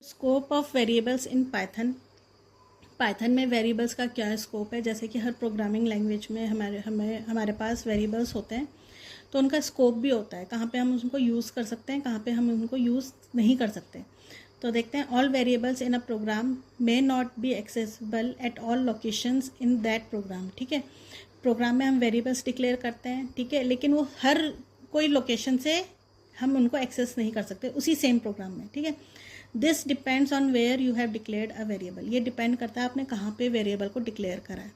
Scope of variables in Python. Python में variables का क्या स्कोप है, जैसे कि हर प्रोग्रामिंग लैंग्वेज में हमारे पास वेरिएबल्स होते हैं, तो उनका स्कोप भी होता है, कहाँ पे हम उनको यूज़ कर सकते हैं, कहाँ पे हम उनको यूज़ नहीं कर सकते। तो देखते हैं, all variables in a program may not be accessible at all locations in that program. ठीक है, प्रोग्राम में हम वेरिएबल्स डिक्लेयर करते हैं, ठीक है, लेकिन वो हर कोई लोकेशन से हम उनको एक्सेस नहीं कर सकते उसी सेम प्रोग्राम में। ठीक है, this depends on where you have declared a variable. ये डिपेंड करता है आपने कहाँ पे वेरिएबल को डिक्लेयर करा है।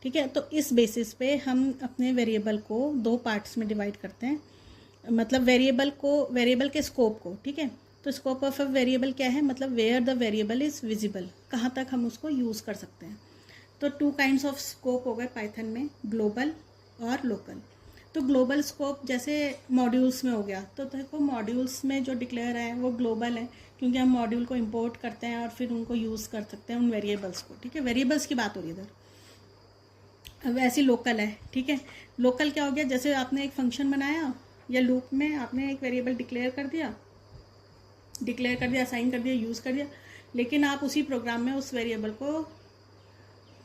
ठीक है, तो इस बेसिस पे हम अपने वेरिएबल को दो पार्ट्स में डिवाइड करते हैं, मतलब वेरिएबल के स्कोप को। ठीक है, तो स्कोप ऑफ अ वेरिएबल क्या है, मतलब where the variable is visible, कहाँ तक हम उसको यूज़ कर सकते हैं। तो टू काइंड्स ऑफ स्कोप हो गए पाइथन में, ग्लोबल और लोकल। तो ग्लोबल स्कोप जैसे मॉड्यूल्स में हो गया, तो देखो मॉड्यूल्स में जो डिक्लेयर है वो ग्लोबल है, क्योंकि हम मॉड्यूल को इंपोर्ट करते हैं और फिर उनको यूज़ कर सकते हैं उन वेरिएबल्स को। ठीक है, वेरिएबल्स की बात हो रही है इधर। अब ऐसी लोकल है। ठीक है, लोकल क्या हो गया, जैसे आपने एक फंक्शन बनाया या लूप में आपने एक वेरिएबल डिक्लेयर कर दिया, असाइन कर दिया, यूज़ कर दिया, लेकिन आप उसी प्रोग्राम में उस वेरिएबल को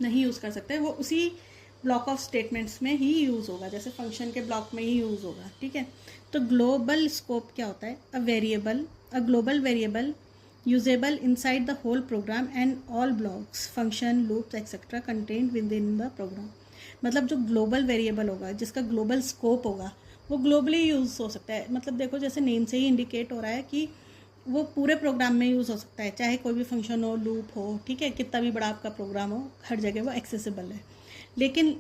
नहीं यूज़ कर सकते, वो उसी ब्लॉक ऑफ स्टेटमेंट्स में ही यूज़ होगा, जैसे फंक्शन के ब्लॉक में ही यूज़ होगा। ठीक है, तो ग्लोबल स्कोप क्या होता है, a global variable usable inside the whole program and all blocks, function, loops etcetera contained within the program. मतलब जो ग्लोबल वेरिएबल होगा, जिसका ग्लोबल स्कोप होगा, वो ग्लोबली यूज़ हो सकता है। मतलब देखो, जैसे नेम से ही इंडिकेट हो रहा है कि वो पूरे प्रोग्राम में यूज़ हो सकता है, चाहे कोई भी फंक्शन हो, लूप हो, ठीक है, कितना भी बड़ा आपका प्रोग्राम हो, हर जगह वो एक्सेसिबल है। लेकिन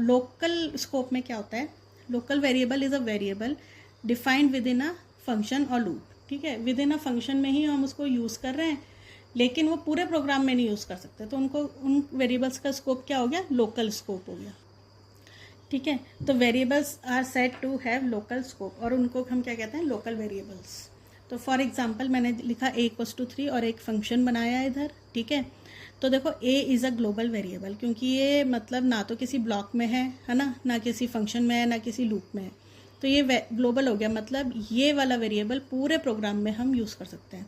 लोकल स्कोप में क्या होता है, local variable is a variable defined with in a function और लूप। ठीक है, विद इन अ फंक्शन में ही हम उसको यूज़ कर रहे हैं, लेकिन वो पूरे प्रोग्राम में नहीं यूज़ कर सकते, तो उन वेरिएबल्स का स्कोप क्या हो गया, लोकल स्कोप हो गया। ठीक है, तो variables are said to have local scope, और उनको हम क्या कहते हैं, लोकल वेरिएबल्स। तो फॉर एग्जांपल मैंने लिखा a=3 और एक फंक्शन बनाया इधर। ठीक है, तो देखो a is a global variable, क्योंकि ये मतलब ना तो किसी ब्लॉक में है ना किसी फंक्शन में है, ना किसी लूप में है, तो ये ग्लोबल हो गया, मतलब ये वाला वेरिएबल पूरे प्रोग्राम में हम यूज़ कर सकते हैं।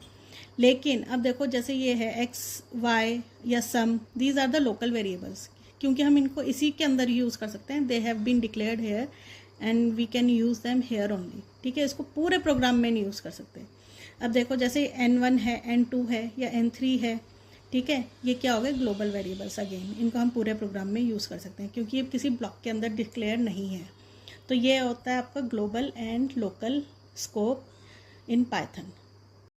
लेकिन अब देखो, जैसे ये है x, y या some, these are the local variables, क्योंकि हम इनको इसी के अंदर यूज़ कर सकते हैं, they have been declared here and we can use them here only. ठीक है, इसको पूरे प्रोग्राम में नहीं यूज़ कर सकते। अब देखो, जैसे n1 है, n2 है या n3 है, ठीक है, ये क्या हो गए, ग्लोबल वेरिएबल्स। अगेन इनको हम पूरे प्रोग्राम में यूज़ कर सकते हैं, क्योंकि ये किसी ब्लॉक के अंदर डिक्लेयर नहीं है। तो ये होता है आपका global and local scope in Python.